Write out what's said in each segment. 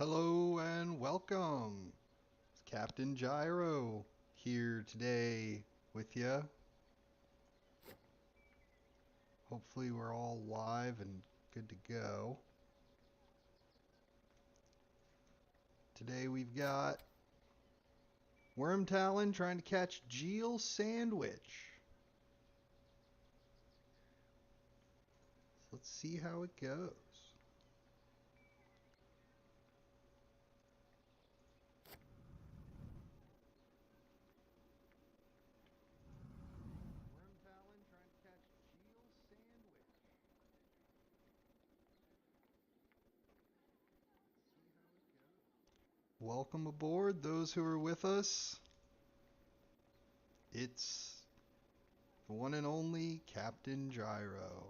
Hello and welcome. It's Captain Gyro here today with you. Hopefully we're all live and good to go. Today we've got Wyrmtalon trying to catch JeelSandWhich. So let's see how it goes. Wyrmtalon trying to catch JeelSandWhich. Welcome aboard, those who are with us. It's the one and only Captain Gyro.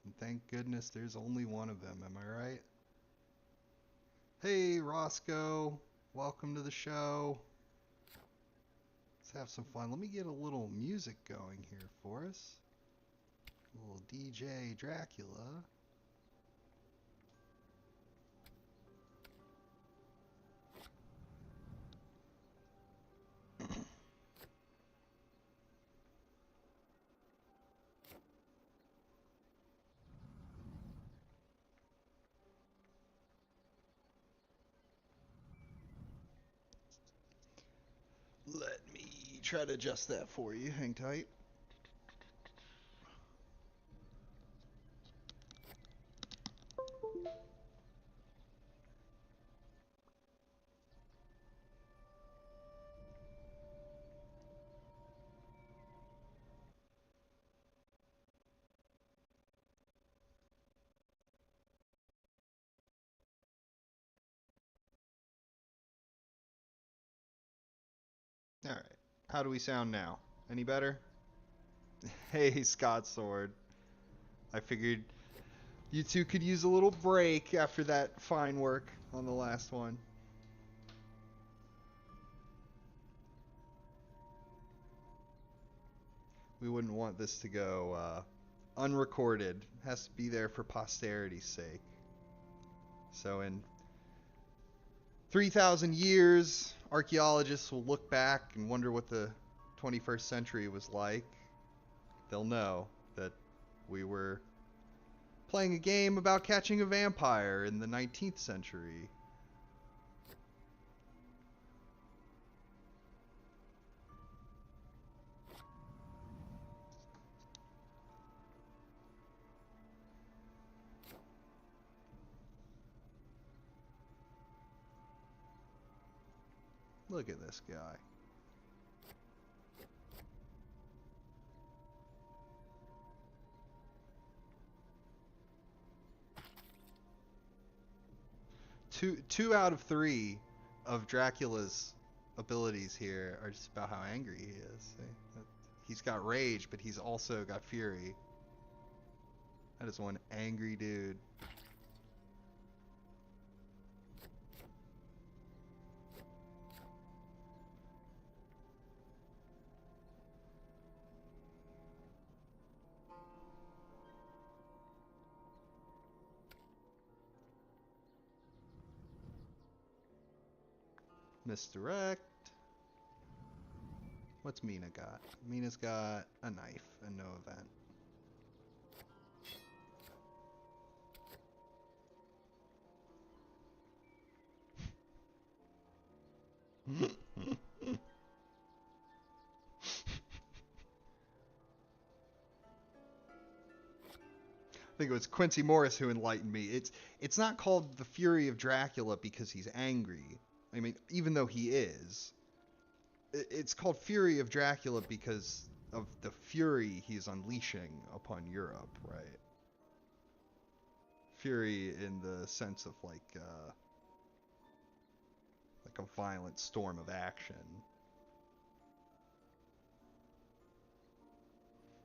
And thank goodness there's only one of them, am I right? Hey, Roscoe. Welcome to the show. Let's have some fun. Let me get a little music going here for us. A little DJ Dracula. Let me try to adjust that for you. Hang tight. All right. How do we sound now? Any better? Hey, Scott Sword. I figured you two could use a little break after that fine work on the last one. We wouldn't want this to go unrecorded. It has to be there for posterity's sake. So in 3,000 years, archaeologists will look back and wonder what the 21st century was like. They'll know that we were playing a game about catching a vampire in the 19th century. Look at this guy. Two out of three of Dracula's abilities here are just about how angry he is. He's got rage, but he's also got fury. That is one angry dude. Misdirect. What's Mina got? Mina's got a knife and no event. I think it was Quincy Morris who enlightened me. It's not called the Fury of Dracula because he's angry. I mean, even though he is, it's called Fury of Dracula because of the fury he's unleashing upon Europe, right? Fury in the sense of like a violent storm of action.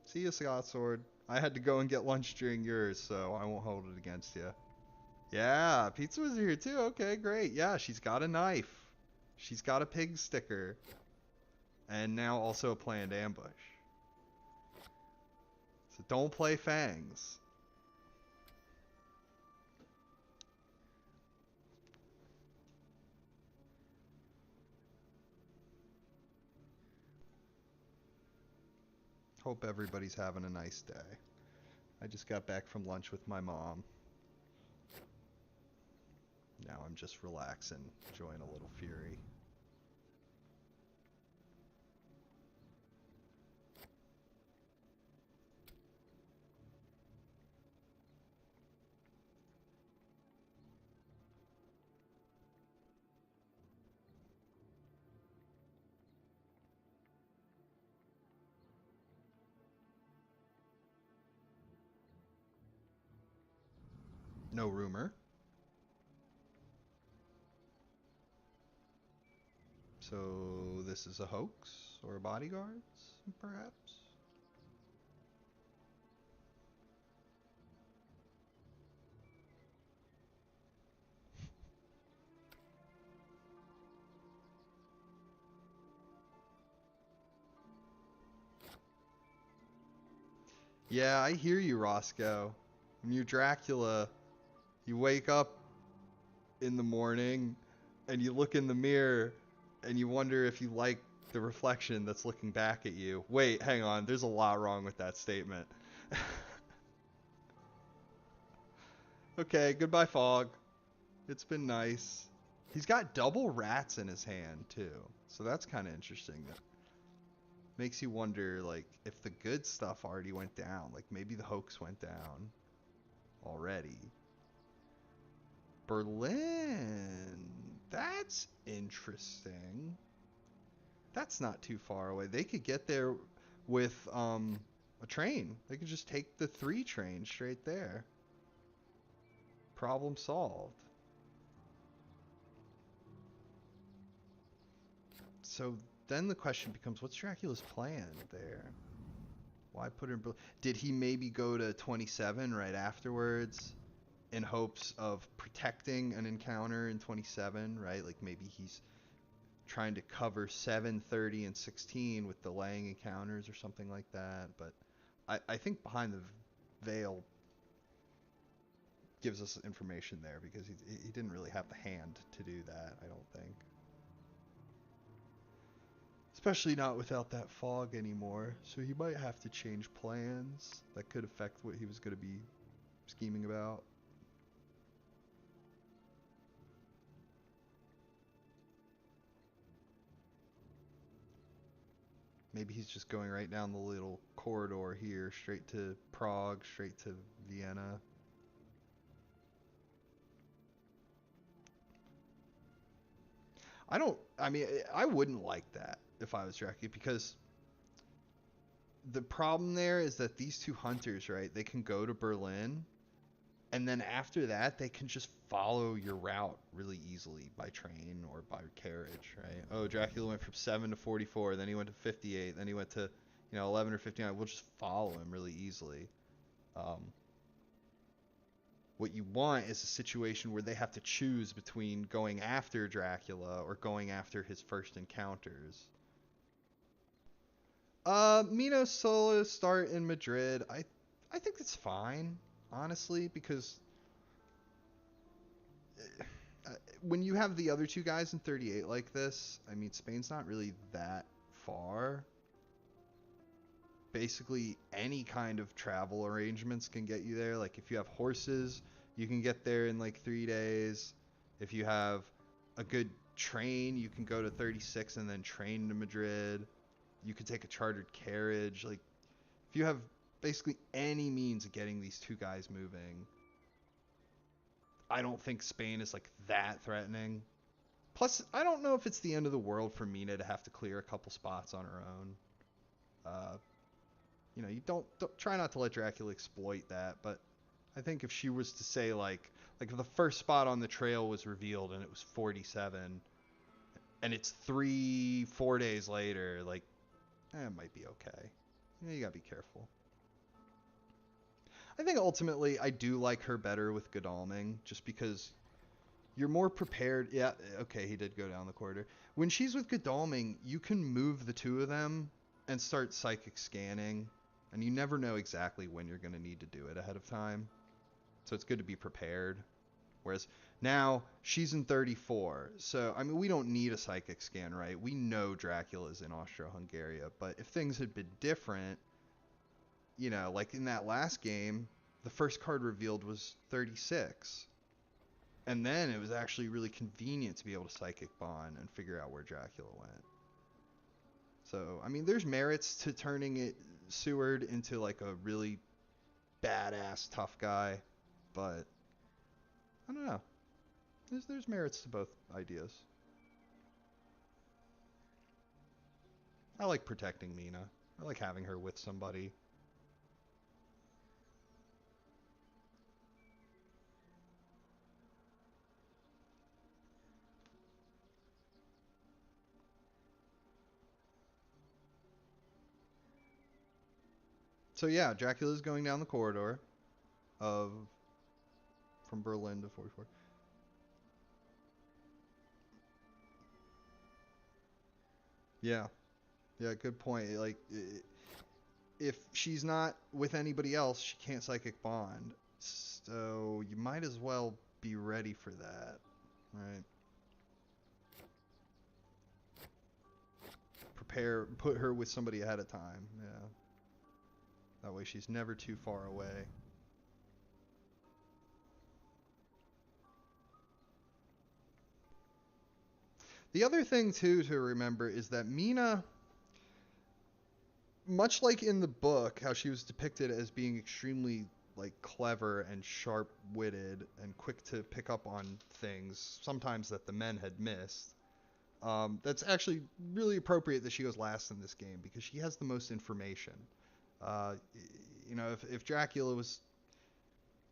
See you, Scott Sword. I had to go and get lunch during yours, so I won't hold it against you. Yeah, Pizza was here too. Okay, great. Yeah, she's got a knife. She's got a pig sticker. And now also a planned ambush. So don't play Fangs. Hope everybody's having a nice day. I just got back from lunch with my mom. Now I'm just relaxing, enjoying a little Fury. No rumor. So this is a hoax or bodyguards, perhaps? Yeah, I hear you, Roscoe. When you're Dracula, you wake up in the morning and you look in the mirror and you wonder if you like the reflection that's looking back at you. Wait, hang on. There's a lot wrong with that statement. Okay, goodbye, Fog. It's been nice. He's got double rats in his hand, too. So that's kind of interesting. That makes you wonder, like, if the good stuff already went down. Like, maybe the hoax went down already. Berlin. That's interesting. That's not too far away. They could get there with a train. They could just take the 3 train straight there. Problem solved. So then the question becomes, what's Dracula's plan there? Why put her in Berlin? Did he maybe go to 27 right afterwards in hopes of protecting an encounter in 27, right? Like maybe he's trying to cover 7, 30, and 16 with delaying encounters or something like that. But I think behind the veil gives us information there because he didn't really have the hand to do that, I don't think. Especially not without that fog anymore. So he might have to change plans. That could affect what he was going to be scheming about. Maybe he's just going right down the little corridor here, straight to Prague, straight to Vienna. I mean, I wouldn't like that if I was Dracula, because the problem there is that these 2 hunters, right, they can go to Berlin, and then after that, they can just follow your route really easily by train or by carriage, right? Oh, Dracula went from 7 to 44, then he went to 58, then he went to, 11 or 59. We'll just follow him really easily. What you want is a situation where they have to choose between going after Dracula or going after his first encounters. Minos Solo start in Madrid. I think it's fine, honestly, because when you have the other 2 guys in 38 like this, I mean, Spain's not really that far. Basically, any kind of travel arrangements can get you there. Like, if you have horses, you can get there in like 3 days. If you have a good train, you can go to 36 and then train to Madrid. You could take a chartered carriage. Like, if you have basically any means of getting these 2 guys moving, I don't think Spain is like that threatening. Plus, I don't know if it's the end of the world for Mina to have to clear a couple spots on her own. You don't try not to let Dracula exploit that, but I think if she was to say like if the first spot on the trail was revealed and it was 47 and it's 3-4 days later, like it might be okay. You gotta be careful. I think ultimately I do like her better with Godalming, just because you're more prepared. Yeah, okay, he did go down the corridor. When she's with Godalming, you can move the 2 of them and start psychic scanning, and you never know exactly when you're going to need to do it ahead of time. So it's good to be prepared. Whereas now she's in 34, so I mean we don't need a psychic scan, right? We know Dracula's in Austro-Hungary, but if things had been different, you know, like in that last game, the first card revealed was 36. And then it was actually really convenient to be able to Psychic Bond and figure out where Dracula went. So, I mean, there's merits to turning it Seward into like a really badass tough guy, but I don't know. There's merits to both ideas. I like protecting Mina. I like having her with somebody. So yeah, Dracula's going down the corridor of from Berlin to 44. Yeah. Yeah, good point. Like if she's not with anybody else, she can't Psychic Bond. So you might as well be ready for that, right? Prepare, put her with somebody ahead of time. Yeah. That way she's never too far away. The other thing too to remember is that Mina, much like in the book, how she was depicted as being extremely like clever and sharp-witted and quick to pick up on things, sometimes that the men had missed. That's actually really appropriate that she goes last in this game because she has the most information. Uh, you know, if Dracula was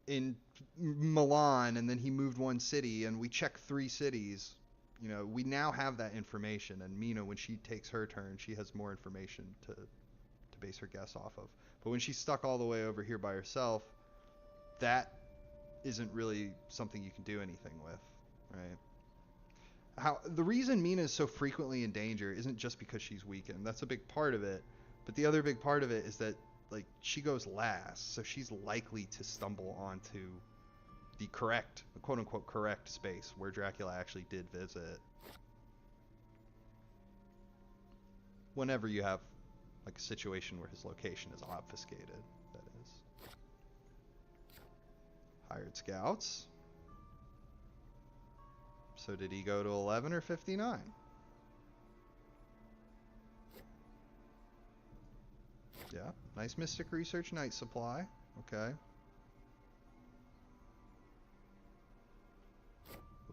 in Milan and then he moved one city and we check 3 cities, you know, we now have that information. And Mina, when she takes her turn, she has more information to base her guess off of. But when she's stuck all the way over here by herself, that isn't really something you can do anything with, right? How the reason Mina is so frequently in danger isn't just because she's weakened. That's a big part of it. But the other big part of it is that like she goes last, so she's likely to stumble onto the correct, the quote unquote correct space where Dracula actually did visit. Whenever you have like a situation where his location is obfuscated, that is. Hired scouts. So did he go to 11 or 59? Yeah, nice Mystic Research Night Supply. Okay.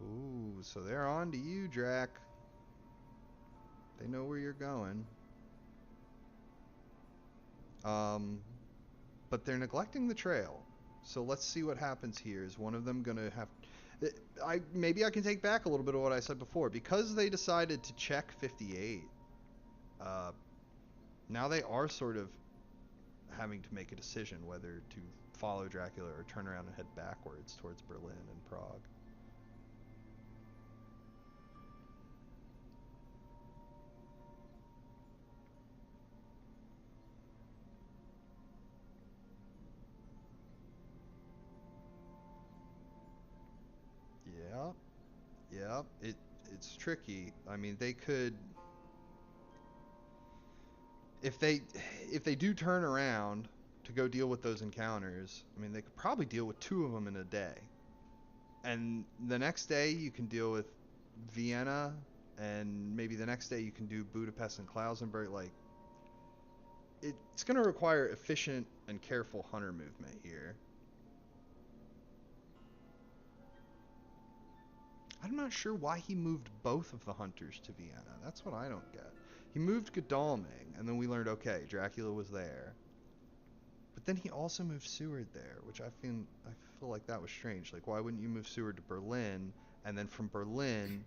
Ooh, so they're on to you, Drac. They know where you're going. But they're neglecting the trail. So let's see what happens here. Is one of them gonna have... maybe I can take back a little bit of what I said before. Because they decided to check 58, now they are sort of having to make a decision whether to follow Dracula or turn around and head backwards towards Berlin and Prague. Yeah, yeah, it's tricky. I mean, they could if they if they do turn around to go deal with those encounters. I mean, they could probably deal with 2 of them in a day. And the next day you can deal with Vienna, and maybe the next day you can do Budapest and Klausenberg. Like, it's going to require efficient and careful hunter movement here. I'm not sure why he moved both of the hunters to Vienna. That's what I don't get. He moved Godalming, and then we learned, okay, Dracula was there. But then he also moved Seward there, which I feel like that was strange. Like, why wouldn't you move Seward to Berlin, and then from Berlin,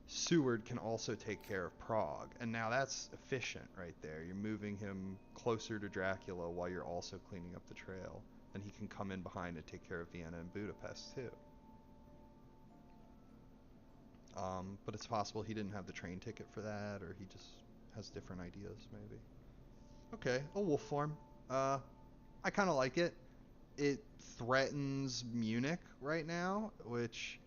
Seward can also take care of Prague? And now that's efficient right there. You're moving him closer to Dracula while you're also cleaning up the trail. Then he can come in behind and take care of Vienna and Budapest too. But it's possible he didn't have the train ticket for that, or he just has different ideas, maybe. Okay, a wolf form. I kind of like it. It threatens Munich right now, which,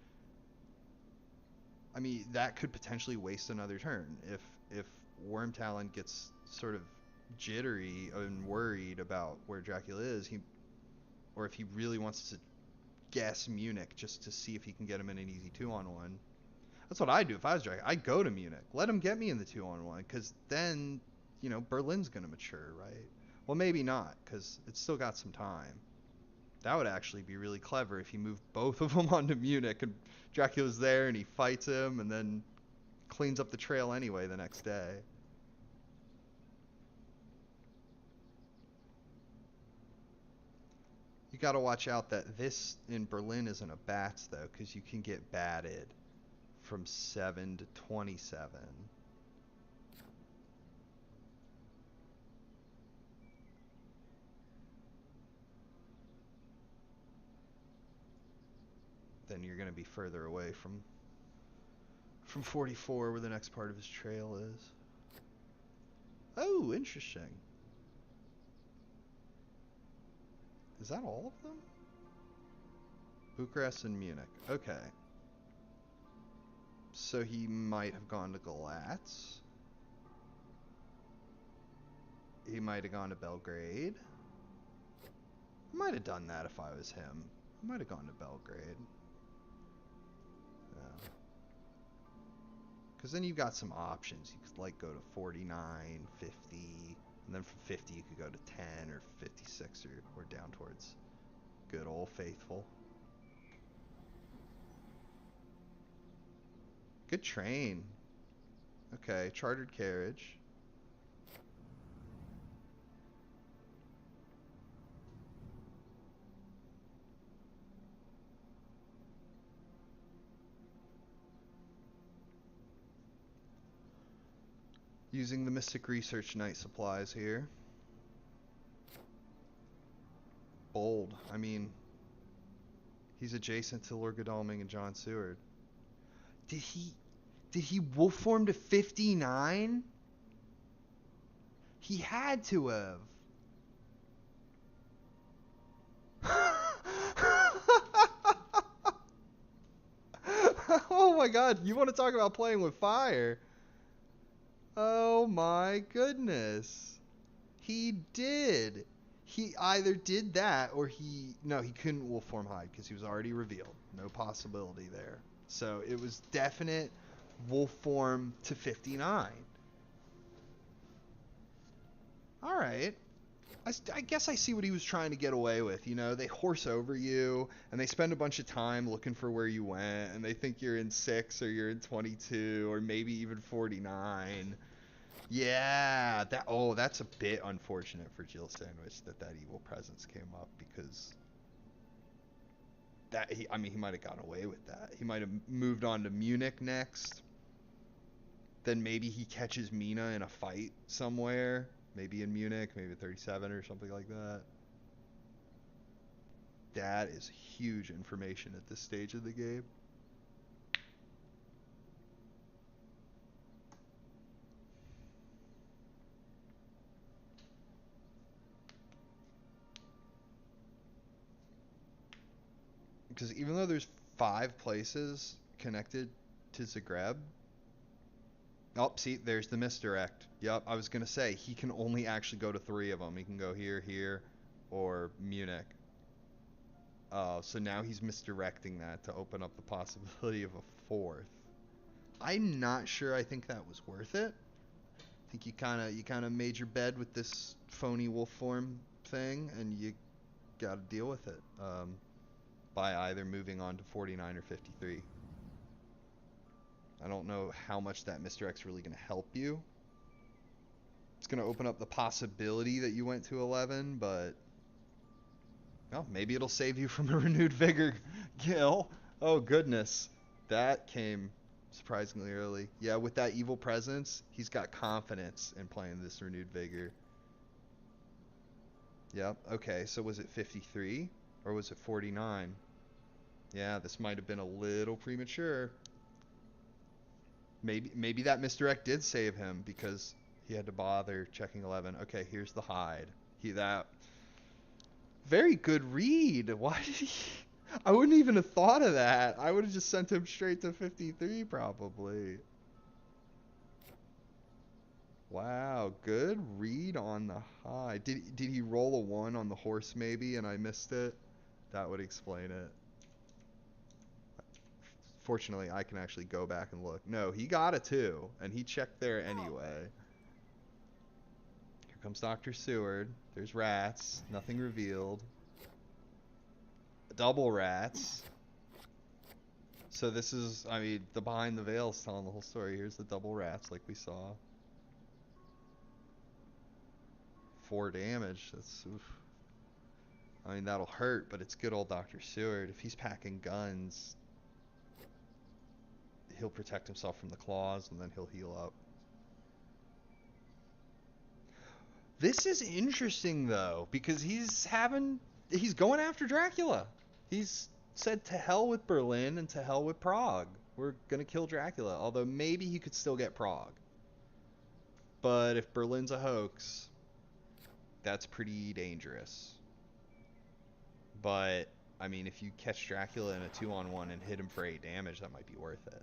I mean, that could potentially waste another turn if Wyrmtalon gets sort of jittery and worried about where Dracula is, or if he really wants to guess Munich just to see if he can get him in an easy 2-on-1. That's what I'd do if I was Dracula. I'd go to Munich. Let him get me in the 2-on-1, because then, Berlin's going to mature, right? Well, maybe not, because it's still got some time. That would actually be really clever if he moved both of them onto Munich and Dracula's there and he fights him and then cleans up the trail anyway the next day. You gotta watch out that this in Berlin isn't a bats though, because you can get batted from 7 to 27. Then you're gonna be further away from 44 where the next part of his trail is. Oh, interesting. Is that all of them? Bucharest and Munich. Okay. So he might have gone to Galatz. He might have gone to Belgrade. I might have done that if I was him. I might have gone to Belgrade. Yeah. Because then you've got some options. You could like go to 49, 50, and then from 50 you could go to 10 or 56 or down towards good old faithful. Good train. Okay, chartered carriage. Using the Mystic Research Night supplies here. Bold. I mean, he's adjacent to Lord Godalming and John Seward. Did he wolf form to 59? He had to have. Oh my god, you want to talk about playing with fire? Oh my goodness. He did. He either did that or no, he couldn't wolf form hide because he was already revealed. No possibility there. So it was definite wolf form to 59. All right. I guess I see what he was trying to get away with. They horse over you and they spend a bunch of time looking for where you went and they think you're in 6 or you're in 22 or maybe even 49. Yeah, that's a bit unfortunate for JeelSandWhich that evil presence came up, because he might have gotten away with that. He might have moved on to Munich next. Then maybe he catches Mina in a fight somewhere. Maybe in Munich, maybe 37 or something like that. That is huge information at this stage of the game. Because even though there's 5 places connected to Zagreb. Oh, see, there's the misdirect. Yep, I was going to say, he can only actually go to 3 of them. He can go here, or Munich. So now he's misdirecting that to open up the possibility of a 4th. I'm not sure I think that was worth it. I think you kind of made your bed with this phony wolf form thing, and you got to deal with it by either moving on to 49 or 53. I don't know how much that misdirect's really going to help you. It's going to open up the possibility that you went to 11, but well, maybe it'll save you from a renewed vigor, Gil. Oh goodness, that came surprisingly early. Yeah, with that evil presence, he's got confidence in playing this renewed vigor. Yep. Okay, so was it 53 or was it 49? Yeah, this might have been a little premature. Maybe that misdirect did save him because he had to bother checking 11. Okay, here's the hide. Very good read. Why did he? I wouldn't even have thought of that. I would have just sent him straight to 53 probably. Wow, good read on the high. Did he roll a 1 on the horse maybe and I missed it? That would explain it. Fortunately, I can actually go back and look. No, he got a 2, and he checked there anyway. Here comes Dr. Seward. There's rats. Nothing revealed. Double rats. So this is, I mean, the behind the veil is telling the whole story. Here's the double rats like we saw. 4 damage. That's, oof. I mean, that'll hurt, but it's good old Dr. Seward. If he's packing guns, he'll protect himself from the claws, and then he'll heal up. This is interesting, though, because he's going after Dracula. He's said to hell with Berlin and to hell with Prague. We're gonna kill Dracula, although maybe he could still get Prague. But if Berlin's a hoax, that's pretty dangerous. But, I mean, if you catch Dracula in a 2-on-1 and hit him for 8 damage, that might be worth it.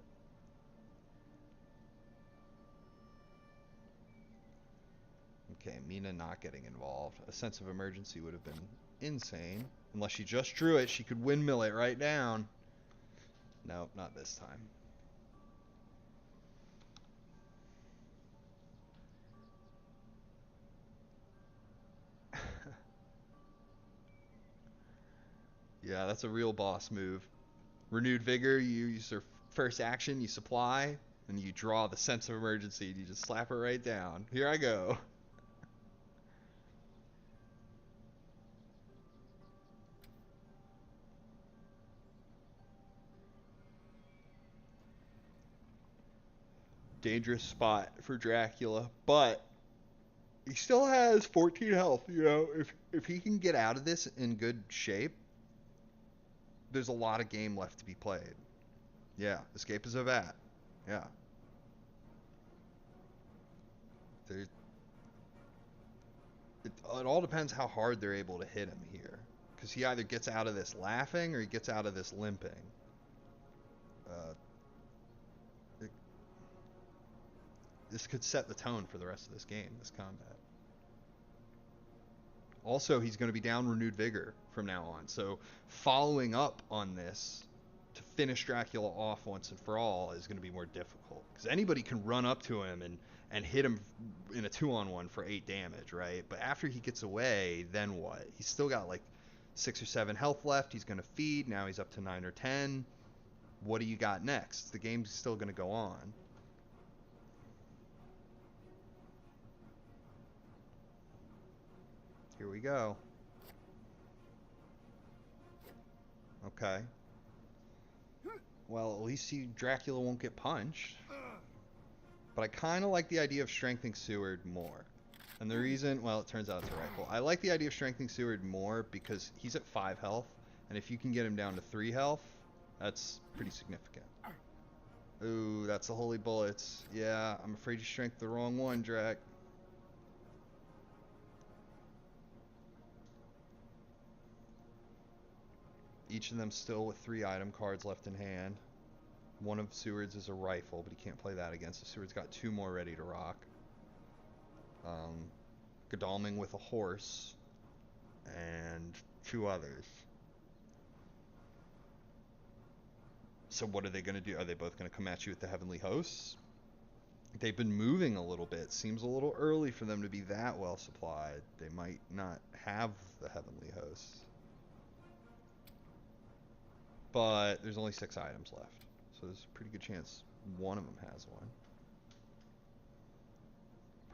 Okay, Mina not getting involved. A sense of emergency would have been insane. Unless she just drew it, she could windmill it right down. No, not this time. Yeah, that's a real boss move. Renewed Vigor, you use your first action, you supply, and you draw the sense of emergency, and you just slap it right down. Here I go. Dangerous spot for Dracula, but he still has 14 health. You know, if he can get out of this in good shape, there's a lot of game left to be played. Yeah, escape is a vat. Yeah. It all depends how hard they're able to hit him here. Because he either gets out of this laughing or he gets out of this limping. This could set the tone for the rest of this game, this combat. Also, he's going to be down Renewed Vigor from now on. So following up on this to finish Dracula off once and for all is going to be more difficult. Because anybody can run up to him and hit him in a 2-on-1 for 8 damage, right? But after he gets away, then what? He's still got like 6 or 7 health left. He's going to feed. Now he's up to 9 or 10. What do you got next? The game's still going to go on. Here we go. Okay. Well, at least Dracula won't get punched. But I kind of like the idea of strengthening Seward more. And the reason, well, it turns out it's a rifle. I like the idea of strengthening Seward more because he's at 5 health. And if you can get him down to 3 health, that's pretty significant. Ooh, that's the holy bullets. Yeah, I'm afraid you strength the wrong one, Drac. Each of them still with 3 item cards left in hand. One of Seward's is a rifle, but he can't play that against. So Seward's got 2 more ready to rock. Godalming with a horse. And 2 others. So what are they going to do? Are they both going to come at you with the Heavenly Hosts? They've been moving a little bit. Seems a little early for them to be that well supplied. They might not have the Heavenly Hosts. But there's only 6 items left. So there's a pretty good chance one of them has one.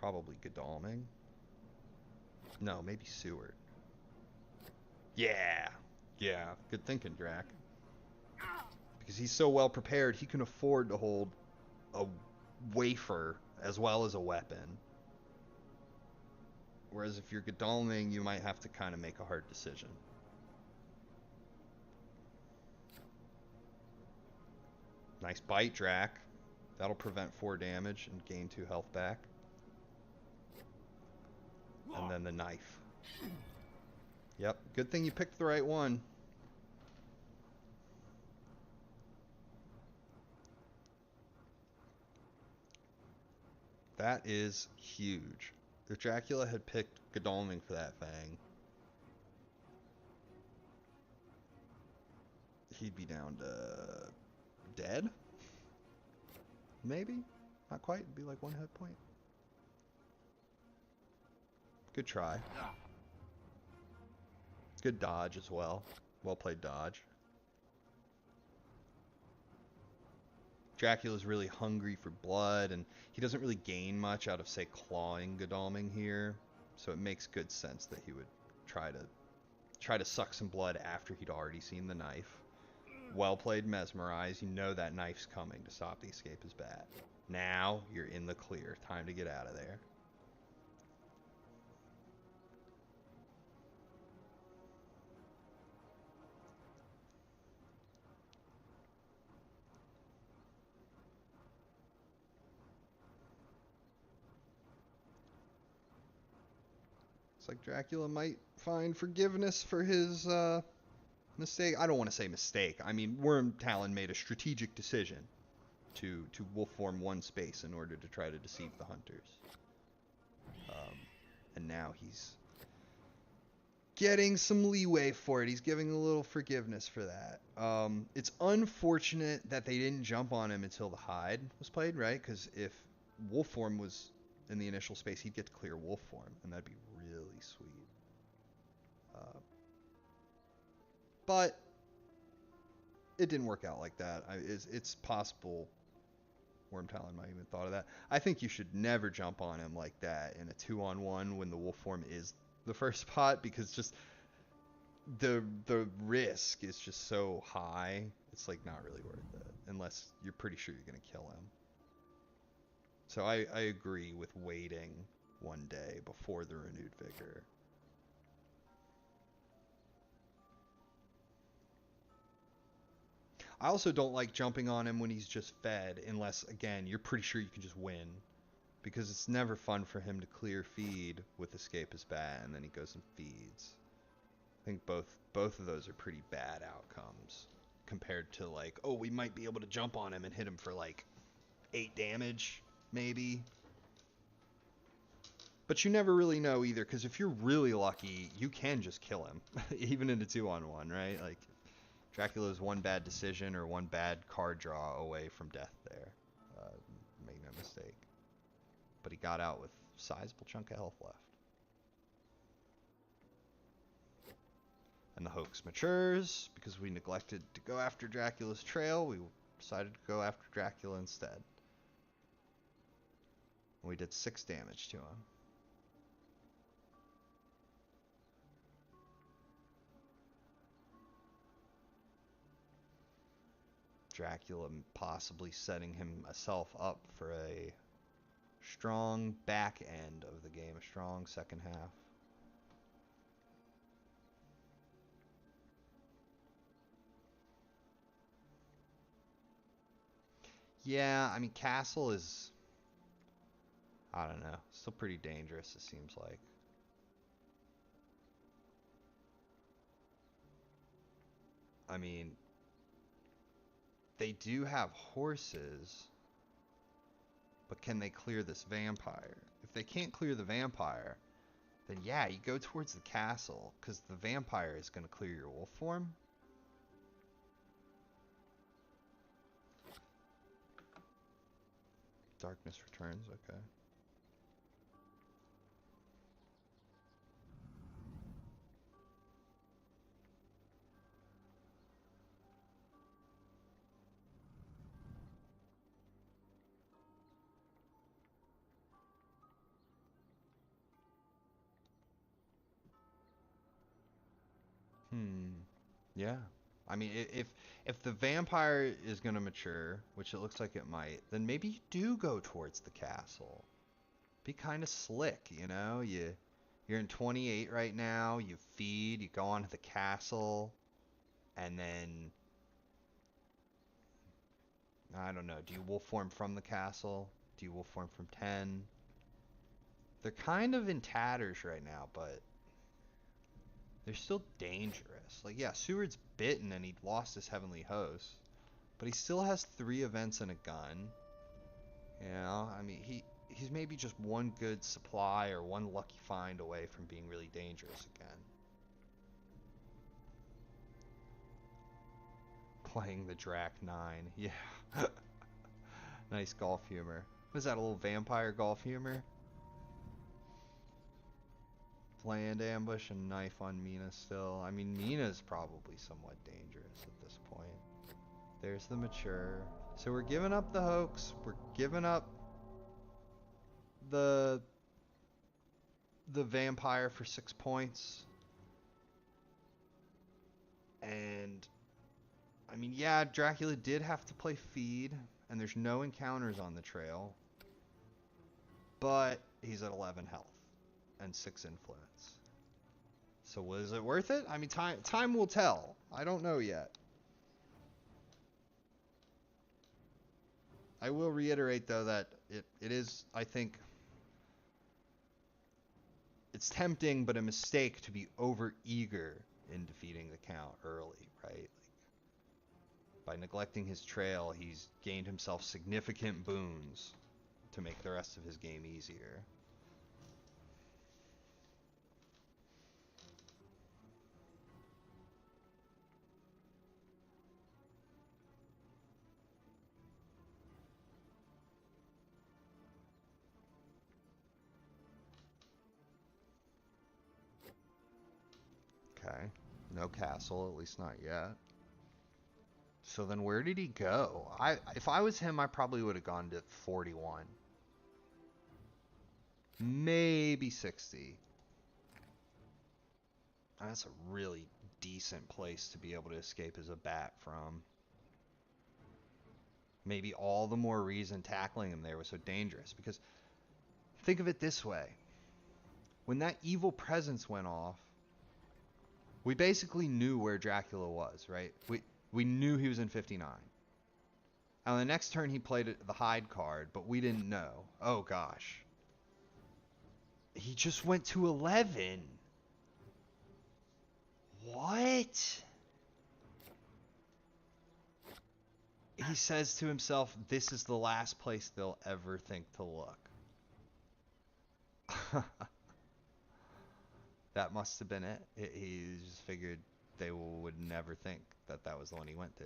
Probably Godalming. No, maybe Seward. Yeah. Yeah. Good thinking, Drac. Because he's so well prepared, he can afford to hold a wafer as well as a weapon. Whereas if you're Godalming, you might have to kind of make a hard decision. Nice bite, Drac. That'll prevent 4 damage and gain 2 health back. And then the knife. Yep, good thing you picked the right one. That is huge. If Dracula had picked Godalming for that Fang, he'd be down to dead? Maybe? Not quite. It'd be like 1 hit point. Good try. Good dodge as well. Well played dodge. Dracula's really hungry for blood, and he doesn't really gain much out of, say, clawing Godalming here. So it makes good sense that he would try to suck some blood after he'd already seen the knife. Well played Mesmerize. You know that knife's coming to stop the escape is bad. Now you're in the clear. Time to get out of there. It's like Dracula might find forgiveness for his mistake. I don't want to say mistake. I mean, Wyrmtalon made a strategic decision to wolf form 1 space in order to try to deceive the hunters. And now he's getting some leeway for it. He's giving a little forgiveness for that. It's unfortunate that they didn't jump on him until the hide was played, right? Because if wolf form was in the initial space, he'd get to clear wolf form, and that'd be really sweet. But it didn't work out like that. It's possible Wyrmtalon might even thought of that. I think you should never jump on him like that in a 2-on-1 when the wolf form is the first spot, because just the risk is just so high. It's like not really worth it unless you're pretty sure you're gonna kill him. So I agree with waiting 1 day before the renewed vigor. I also don't like jumping on him when he's just fed, unless, again, you're pretty sure you can just win. Because it's never fun for him to clear feed with escape is bad, and then he goes and feeds. I think both of those are pretty bad outcomes. Compared to, like, oh, we might be able to jump on him and hit him for, like, 8 damage, maybe. But you never really know either, because if you're really lucky, you can just kill him. Even in a 2-on-1, right? Like, Dracula's 1 bad decision or 1 bad card draw away from death there. Make no mistake. But he got out with a sizable chunk of health left. And the hoax matures because we neglected to go after Dracula's trail. We decided to go after Dracula instead. And we did 6 damage to him. Dracula possibly setting himself up for a strong back end of the game, a strong second half. Yeah, I mean, Castle is, I don't know, still pretty dangerous, it seems like. I mean, they do have horses, but can they clear this vampire? If they can't clear the vampire, then yeah, you go towards the castle, because the vampire is going to clear your wolf form. Darkness returns, okay. Yeah. I mean, if the vampire is going to mature, which it looks like it might, then maybe you do go towards the castle. Be kind of slick, you know? You're in 28 right now, you feed, you go on to the castle, and then I don't know, do you wolf form from the castle? Do you wolf form from 10? They're kind of in tatters right now, but they're still dangerous. Like, yeah, Seward's bitten and he lost his Heavenly Host, but he still has 3 events and a gun. You know, I mean, he's maybe just one good supply or one lucky find away from being really dangerous again. Playing the Drac 9, yeah. Nice golf humor. Was that a little vampire golf humor? Land ambush and knife on Mina still. I mean, Mina's probably somewhat dangerous at this point. There's the mature. So we're giving up the hoax. We're giving up the vampire for 6 points. And I mean, yeah, Dracula did have to play feed, and there's no encounters on the trail. But he's at 11 health and 6 influence. So was it worth it? I mean, time will tell. I don't know yet. I will reiterate, though, that it is, I think, it's tempting but a mistake to be over-eager in defeating the Count early, right? Like, by neglecting his trail, he's gained himself significant boons to make the rest of his game easier. Okay, no castle, at least not yet. So then where did he go? If I was him, I probably would have gone to 41. Maybe 60. That's a really decent place to be able to escape as a bat from. Maybe all the more reason tackling him there was so dangerous. Because think of it this way. When that evil presence went off, we basically knew where Dracula was, right? We knew he was in 59. On the next turn, he played the hide card, but we didn't know. Oh, gosh. He just went to 11. What? He says to himself, this is the last place they'll ever think to look. That must have been it. He just figured they would never think that that was the one he went to.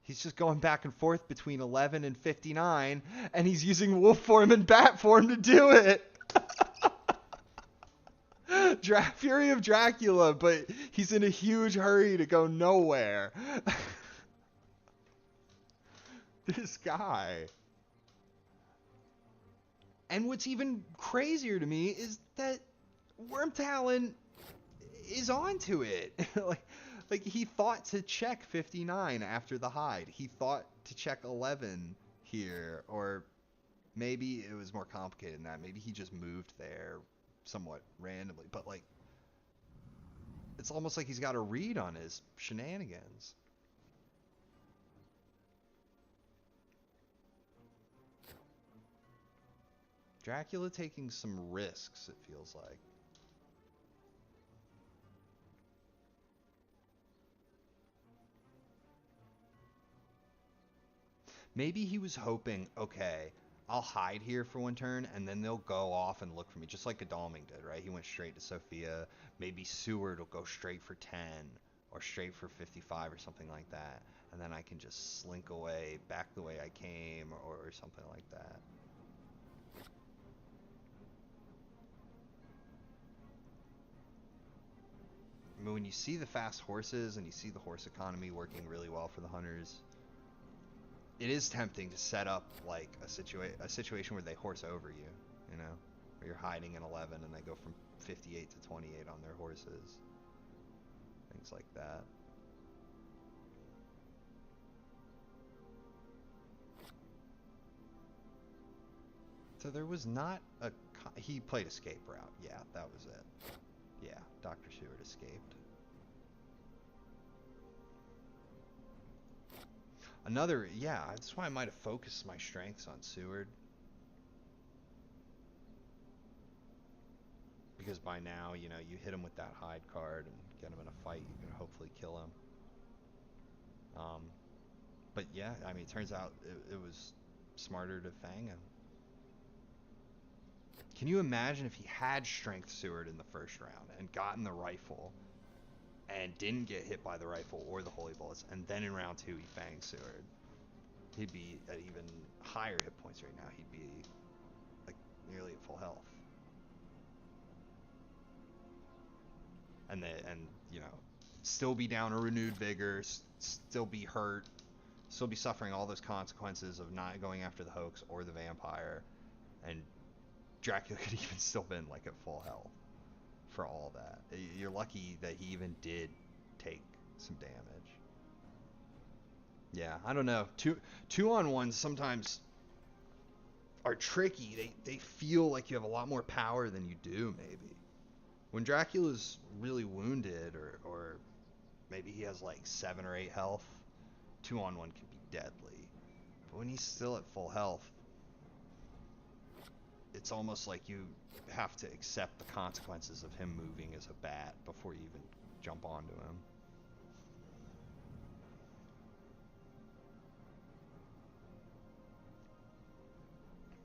He's just going back and forth between 11 and 59, and he's using wolf form and bat form to do it. Fury of Dracula, but he's in a huge hurry to go nowhere. This guy. And what's even crazier to me is that Wyrmtalon is onto it. like he thought to check 59 after the hide. He thought to check 11 here, or maybe it was more complicated than that. Maybe he just moved there somewhat randomly. But like, it's almost like he's got a read on his shenanigans. Dracula taking some risks, it feels like. Maybe he was hoping, okay, I'll hide here for one turn, and then they'll go off and look for me, just like Godalming did, right? He went straight to Sophia. Maybe Seward will go straight for 10, or straight for 55, or something like that. And then I can just slink away, back the way I came, or something like that. I mean, when you see the fast horses, and you see the horse economy working really well for the hunters, it is tempting to set up like a situation where they horse over you, you know, where you're hiding in 11 and they go from 58 to 28 on their horses, things like that. So there was not a he played escape route. Yeah, that was it. Yeah, Dr. Seward escaped. Another, yeah, that's why I might have focused my strengths on Seward. Because by now, you know, you hit him with that hide card and get him in a fight, you can hopefully kill him. But yeah, I mean, it turns out it was smarter to fang him. Can you imagine if he had Strength Seward in the first round and gotten the rifle and didn't get hit by the rifle or the Holy Bullets, and then in round 2 he Fang Seward? He'd be at even higher hit points right now. He'd be like nearly at full health. And you know, still be down a renewed vigor, still be hurt, still be suffering all those consequences of not going after the hoax or the vampire, and Dracula could even still been like at full health for all that. You're lucky that he even did take some damage. Yeah, I don't know. Two on ones sometimes are tricky. They feel like you have a lot more power than you do, maybe. When Dracula's really wounded, or maybe he has like 7 or 8 health, 2 on 1 can be deadly. But when he's still at full health, it's almost like you have to accept the consequences of him moving as a bat before you even jump onto him.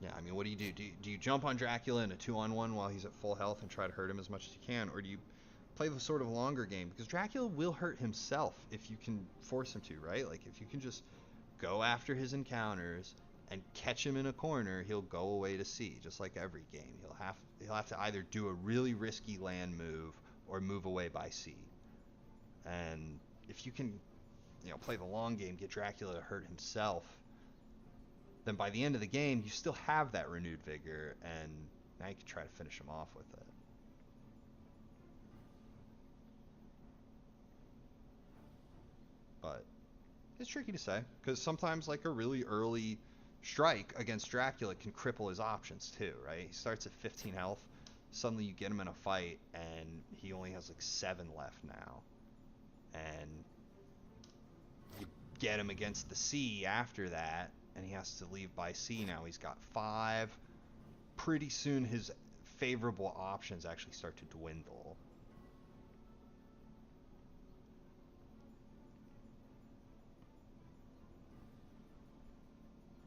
Yeah, I mean, what do you do? Do you jump on Dracula in a 2 on 1 while he's at full health and try to hurt him as much as you can? Or do you play the sort of longer game? Because Dracula will hurt himself if you can force him to, right? Like, if you can just go after his encounters and catch him in a corner, he'll go away to sea, just like every game. He'll have to either do a really risky land move or move away by sea. And if you can, you know, play the long game, get Dracula to hurt himself, then by the end of the game, you still have that renewed vigor, and now you can try to finish him off with it. But it's tricky to say, because sometimes like a really early strike against Dracula can cripple his options too, right? He starts at 15 health, suddenly you get him in a fight, and he only has like 7 left now. And you get him against the sea after that, and he has to leave by sea now. He's got 5. Pretty soon his favorable options actually start to dwindle.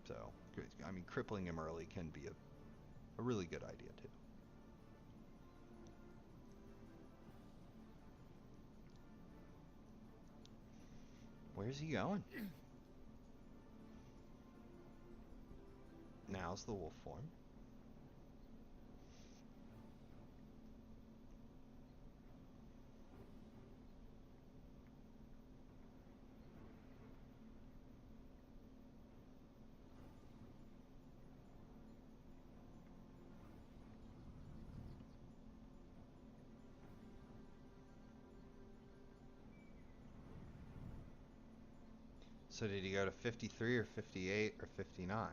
So, I mean, crippling him early can be a really good idea too. Where's he going? Now's the wolf form. So did he go to 53 or 58 or 59?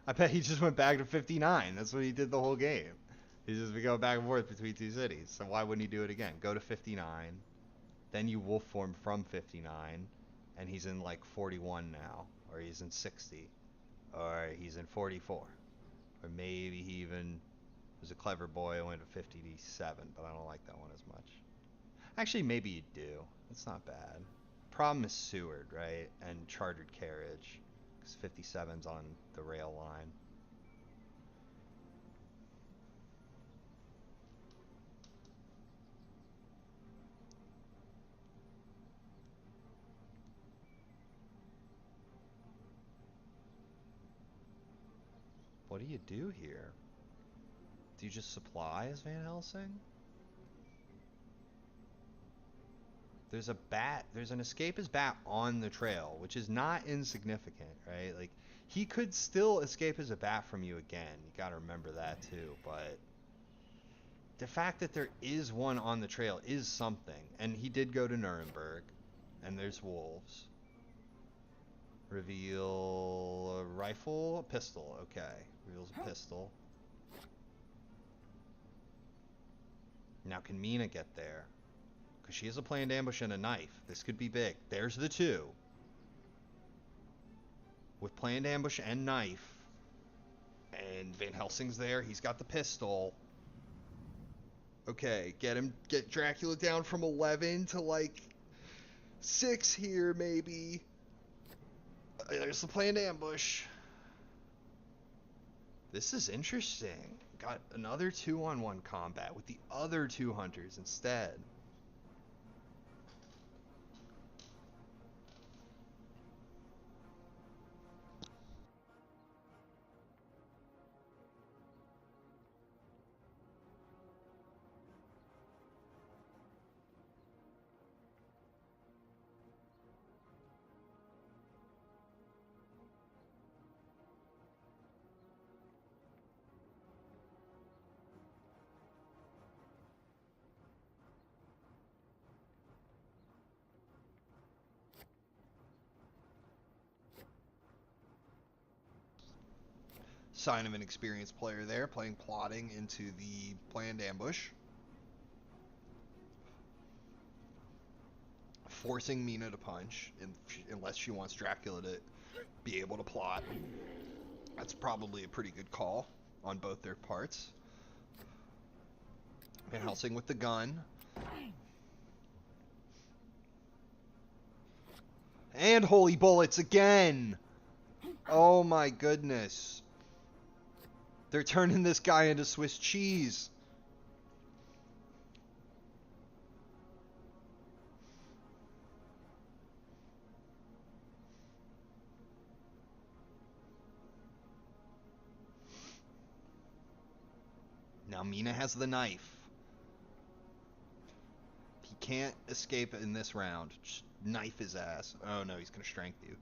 I bet he just went back to 59. That's what he did the whole game. He just would go back and forth between 2 cities. So why wouldn't he do it again? Go to 59. Then you wolf form from 59. And he's in like 41 now. Or he's in 60. Or he's in 44. Or maybe he even was a clever boy and went to 57. But I don't like that one as much. Actually, maybe you do. It's not bad. Problem is Seward, right? And chartered carriage. Because 57's on the rail line. What do you do here? Do you just supply as Van Helsing? There's a bat, there's an escapist bat on the trail, which is not insignificant, right? Like, he could still escape as a bat from you again. You gotta remember that too, but the fact that there is one on the trail is something. And he did go to Nuremberg, and there's wolves. Reveal a rifle, a pistol, okay. Reveals a pistol. Now can Mina get there? Because she has a planned ambush and a knife. This could be big. There's the 2. With planned ambush and knife. And Van Helsing's there. He's got the pistol. Okay, get Dracula down from 11 to like 6 here, maybe. There's the planned ambush. This is interesting. Got another 2-on-1 combat with the other two hunters instead. Sign of an experienced player there, playing plotting into the planned ambush. Forcing Mina to punch, unless she wants Dracula to be able to plot. That's probably a pretty good call on both their parts. Van Helsing with the gun. And holy bullets again! Oh my goodness. They're turning this guy into Swiss cheese. Now Mina has the knife. He can't escape in this round. Just knife his ass. Oh no, he's gonna strength you.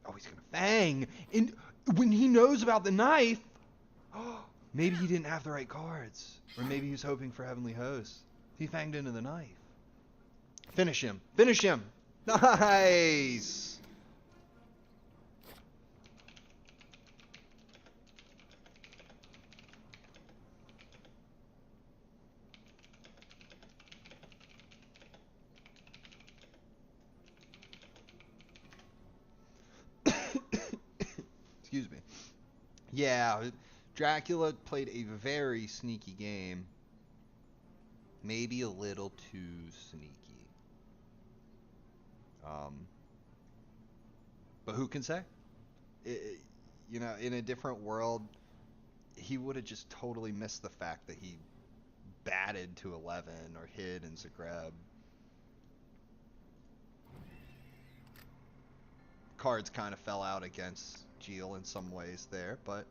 Oh, he's gonna fang. And when he knows about the knife, maybe he didn't have the right cards. Or maybe he was hoping for Heavenly Host. He fanged into the knife. Finish him. Finish him. Nice. Excuse me. Yeah, Dracula played a very sneaky game. Maybe a little too sneaky. But who can say? You know, in a different world, he would have just totally missed the fact that he batted to 11 or hid in Zagreb. Cards kind of fell out against Jeel in some ways there, but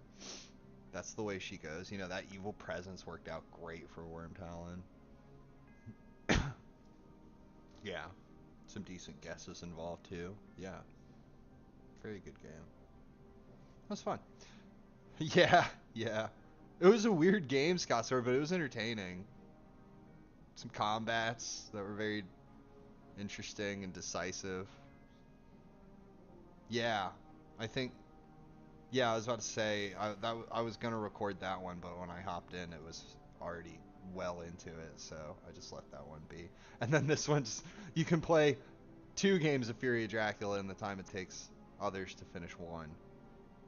that's the way she goes. You know, that evil presence worked out great for Wyrmtalon. Yeah. Some decent guesses involved too. Yeah. Very good game. That was fun. Yeah, yeah. It was a weird game, Scott Sword, but it was entertaining. Some combats that were very interesting and decisive. Yeah, I think. Yeah, I was about to say I was gonna record that one, but when I hopped in, it was already well into it, so I just let that one be. And then this one's you can play 2 games of Fury of Dracula in the time it takes others to finish one.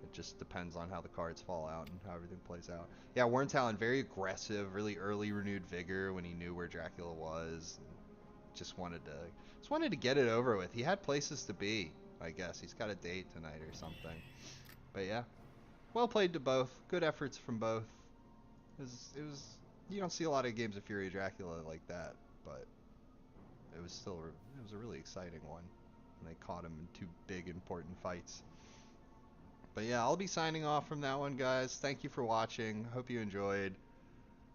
It just depends on how the cards fall out and how everything plays out. Yeah, Wyrmtalon, very aggressive, really early renewed vigor when he knew where Dracula was. Just wanted to get it over with. He had places to be, I guess. He's got a date tonight or something. But yeah, well played to both. Good efforts from both. It was you don't see a lot of games of Fury of Dracula like that, but it was a really exciting one. And they caught him in 2 big important fights. But yeah, I'll be signing off from that one, guys. Thank you for watching. Hope you enjoyed.